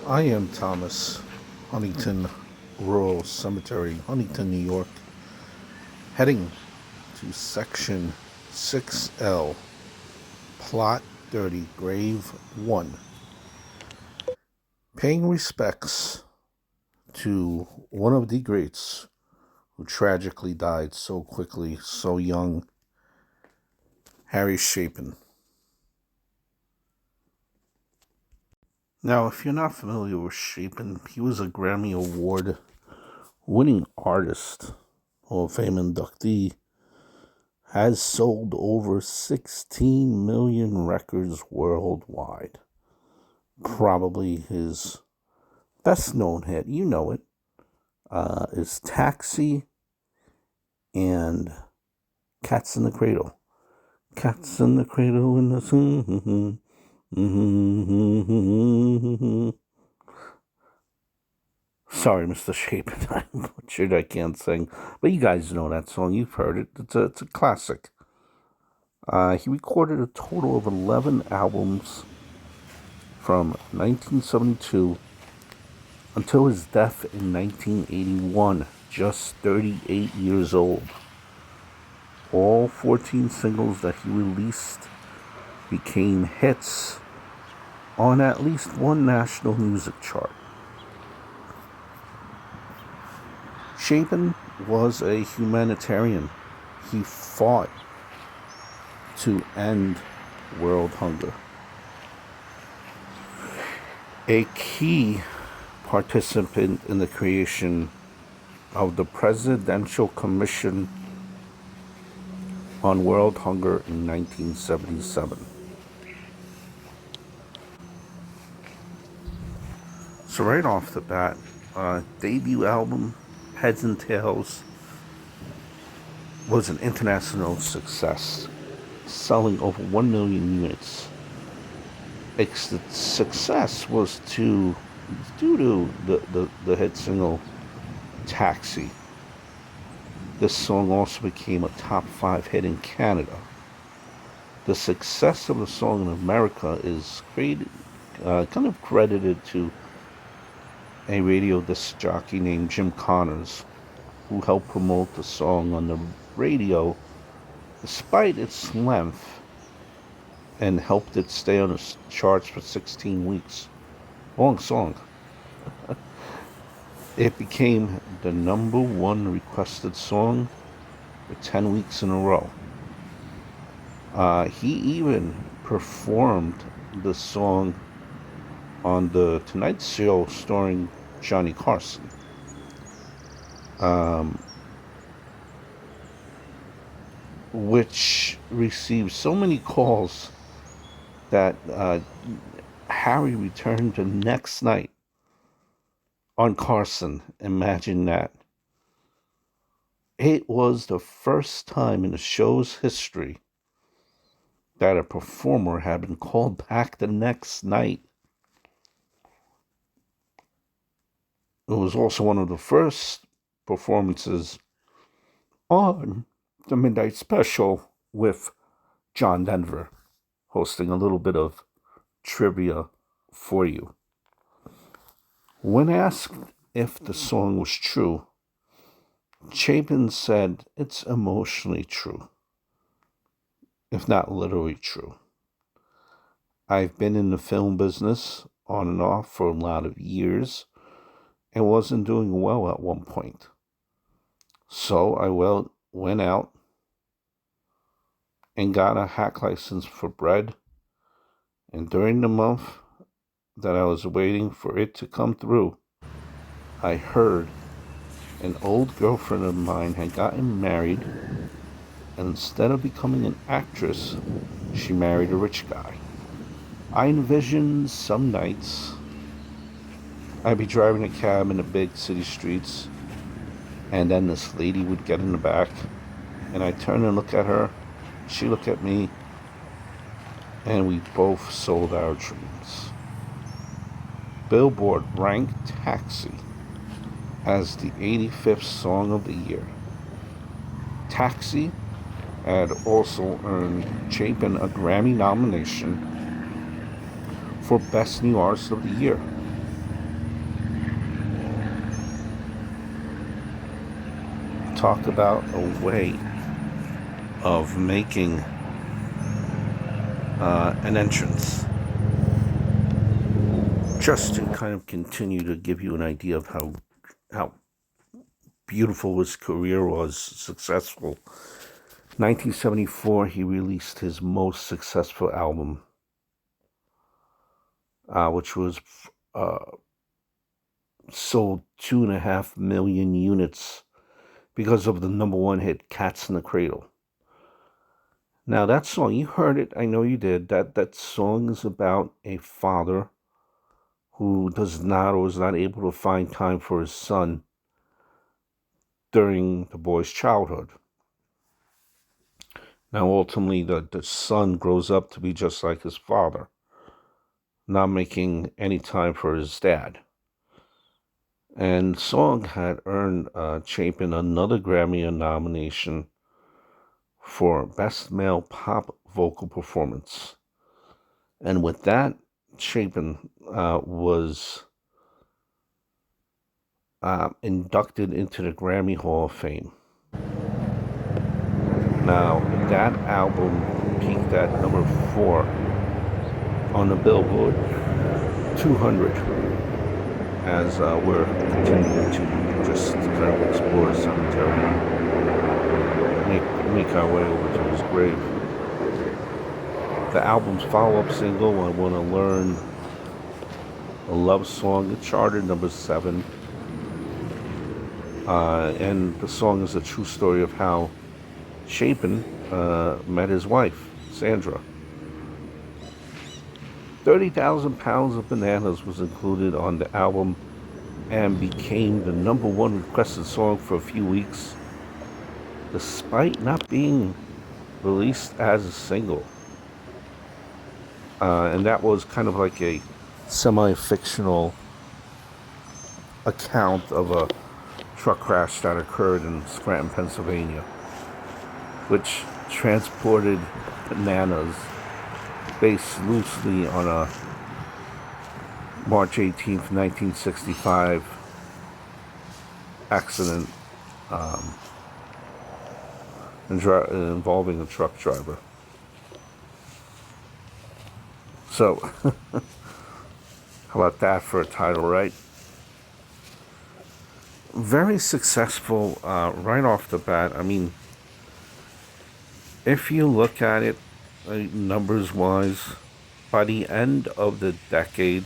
I am Thomas, Huntington Rural Cemetery, Huntington, New York, heading to Section 6L, Plot 30, Grave 1, paying respects to one of the greats who tragically died so quickly, so young, Harry Chapin. Now, if you're not familiar with Chapin, he was a Grammy Award winning artist, Hall of Fame inductee, has sold over 16 million records worldwide. Probably his best known hit, you know it, is Taxi and Cats in the Cradle. Cats in the Cradle in the sun. Sorry, Mr. Chapin, I'm butchered, I can't sing. But you guys know that song, you've heard it. It's a classic. He recorded a total of 11 albums from 1972 until his death in 1981, just 38 years old. All 14 singles that he released became hits on at least one national music chart. Chapin was a humanitarian. He fought to end world hunger. A key participant in the creation of the Presidential Commission on World Hunger in 1977. So right off the bat, debut album, Heads and Tails, was an international success, selling over 1 million units. Its success was due to the hit single Taxi. This song also became a top 5 hit in Canada. The success of the song in America is kind of credited to a radio disc jockey named Jim Connors, who helped promote the song on the radio despite its length and helped it stay on the charts for 16 weeks. Long song. It became the number 1 requested song for 10 weeks in a row. He even performed the song on the Tonight Show starring Johnny Carson. Which received so many calls that Harry returned the next night on Carson. Imagine that. It was the first time in the show's history that a performer had been called back the next night. It was also one of the first performances on the Midnight Special with John Denver, hosting a little bit of trivia for you. When asked if the song was true, Chapin said it's emotionally true, if not literally true. I've been in the film business on and off for a lot of years and wasn't doing well at one point. So I went out and got a hack license for bread, and during the month that I was waiting for it to come through, I heard an old girlfriend of mine had gotten married, and instead of becoming an actress, she married a rich guy. I envisioned some nights I'd be driving a cab in the big city streets, and then this lady would get in the back, and I'd turn and look at her, she looked at me, and we both sold our dreams. Billboard ranked Taxi as the 85th song of the year. Taxi had also earned Chapin a Grammy nomination for Best New Artist of the Year. talk about a way of making an entrance, just to kind of continue to give you an idea of how beautiful his career was, successful. 1974, he released his most successful album, which was sold 2.5 million units because of the number one hit, Cats in the Cradle. Now, that song, you heard it, I know you did. That song is about a father who does not or is not able to find time for his son during the boy's childhood. Now, ultimately, the son grows up to be just like his father, not making any time for his dad. And the song had earned Chapin another Grammy nomination for Best Male Pop Vocal Performance. And with that, Chapin was inducted into the Grammy Hall of Fame. Now, that album peaked at number 4 on the Billboard 200, as we're continuing to just kind of explore the cemetery, make our way over to his grave. The album's follow-up single, I Want to Learn a Love Song, it charted number 7. And the song is a true story of how Chapin met his wife, Sandra. 30,000 Pounds of Bananas was included on the album and became the number 1 requested song for a few weeks, despite not being released as a single. And that was kind of like a semi-fictional account of a truck crash that occurred in Scranton, Pennsylvania, which transported bananas based loosely on a March 18th, 1965 accident involving a truck driver. So, how about that for a title, right? Very successful right off the bat. I mean, if you look at it numbers-wise, by the end of the decade,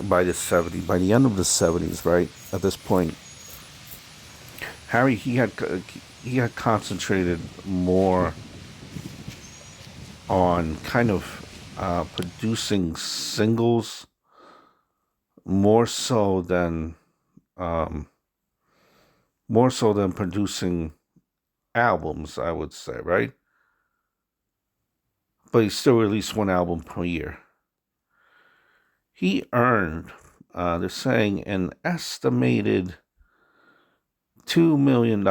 by the end of the 70s, right, at this point, Harry, he had concentrated more on kind of producing singles, more so than producing albums, I would say, right? But he still released 1 album per year. He earned, they're saying, an estimated $2 million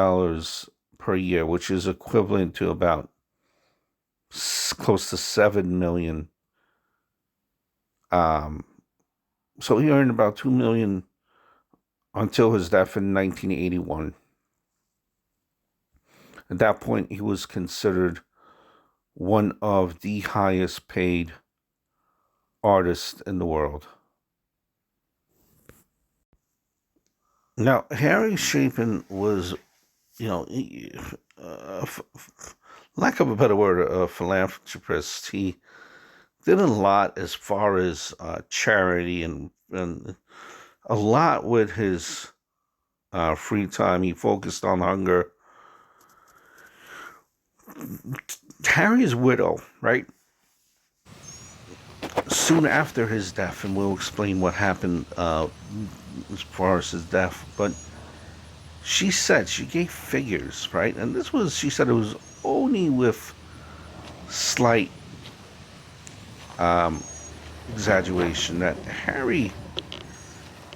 per year, which is equivalent to about close to $7 million. So he earned about $2 million until his death in 1981. At that point, he was considered one of the highest paid artists in the world. Now, Harry Chapin was, lack of a better word, a philanthropist. He did a lot as far as charity and a lot with his free time. He focused on hunger. Harry's widow, right? Soon after his death, and we'll explain what happened as far as his death, but she gave figures, right? And she said it was only with slight exaggeration that Harry,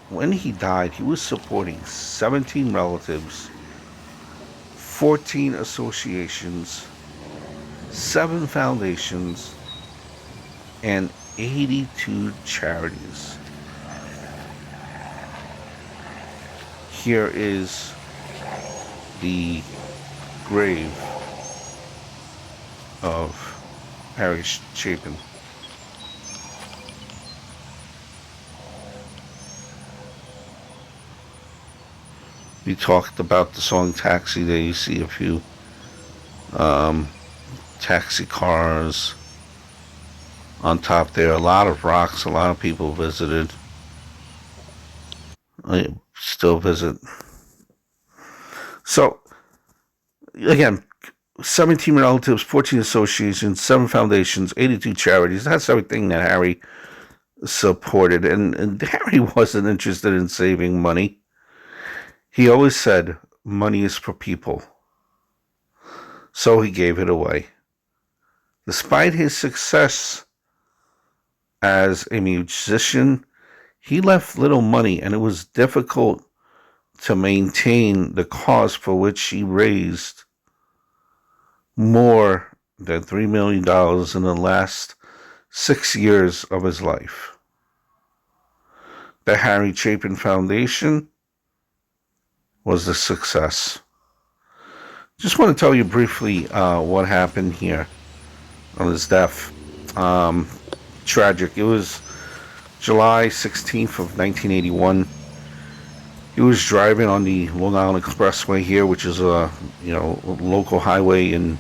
when he died, he was supporting 17 relatives, 14 associations, 7 foundations, and 82 charities. here is the grave of Harry Chapin. We talked about the song Taxi. There you see a few taxi cars on top there. A lot of rocks. A lot of people visited. I still visit. So, again, 17 relatives, 14 associations, 7 foundations, 82 charities. That's everything that Harry supported. And Harry wasn't interested in saving money. He always said, money is for people. So he gave it away. Despite his success as a musician, he left little money, and it was difficult to maintain the cause for which he raised more than $3 million in the last 6 years of his life. The Harry Chapin Foundation was a success. Just want to tell you briefly what happened here on his death. Tragic. It was July 16th of 1981. He was driving on the Long Island Expressway here, which is a local highway in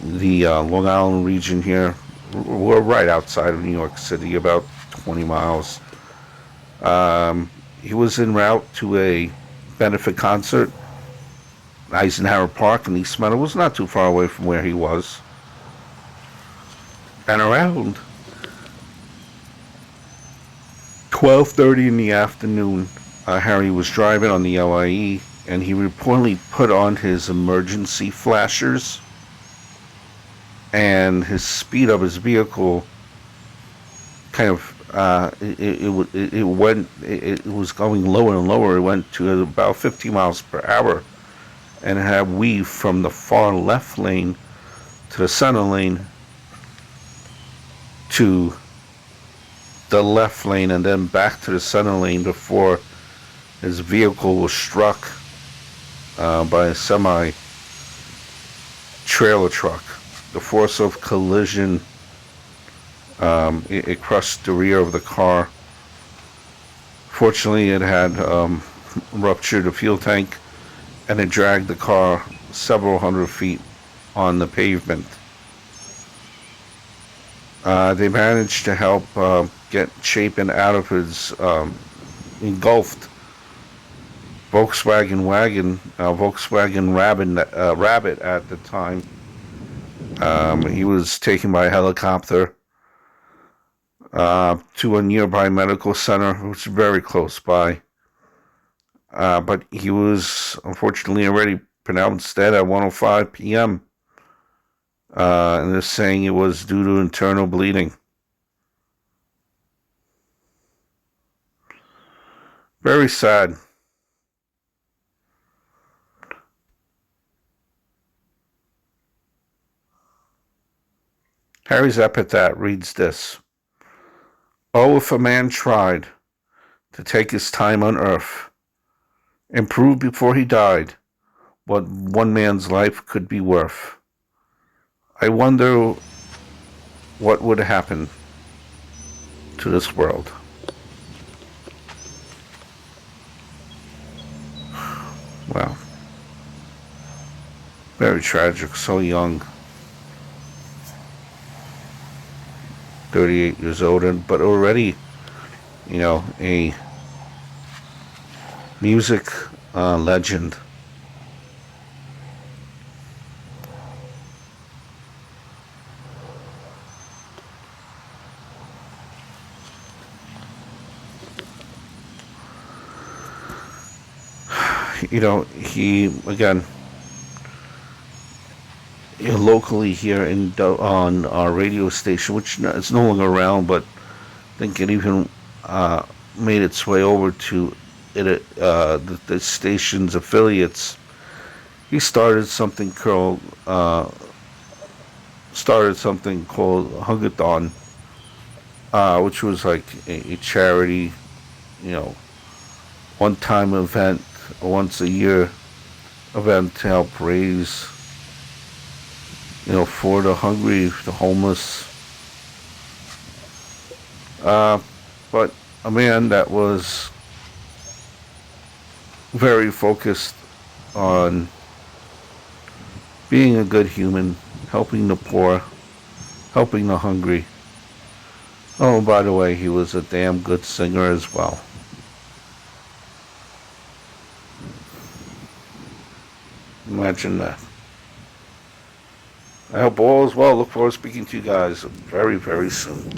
the Long Island region here. We're right outside of New York City, about 20 miles. He was en route to a benefit concert, Eisenhower Park in East Meadow. Was not too far away from where he was. And around 12:30 in the afternoon, Harry was driving on the LIE, and he reportedly put on his emergency flashers, and his speed of his vehicle kind of it was going lower and lower. It went to about 50 miles per hour, and it had weaved from the far left lane to the center lane to the left lane, and then back to the center lane before his vehicle was struck by a semi trailer truck. The force of collision, it crushed the rear of the car. Fortunately, it had ruptured the fuel tank, and it dragged the car several hundred feet on the pavement. They managed to help get Chapin out of his engulfed Volkswagen Rabbit at the time. He was taken by helicopter to a nearby medical center, which is very close by. But he was unfortunately already pronounced dead at 1:05 p.m. And they're saying it was due to internal bleeding. Very sad. Harry's epitaph reads this: "Oh, if a man tried to take his time on earth and prove before he died what one man's life could be worth, I wonder what would happen to this world." Wow. Very tragic, so young. 38 years old, but already, a music legend. He, again, locally here on our radio station, which is no longer around, but I think it even made its way over to the station's affiliates. He started something called Hungathon, which was like a charity, one-time event, a once-a-year event to help raise, for the hungry, the homeless. But a man that was very focused on being a good human, helping the poor, helping the hungry. Oh, by the way, he was a damn good singer as well. Imagine that. I hope all is well. Look forward to speaking to you guys very, very soon.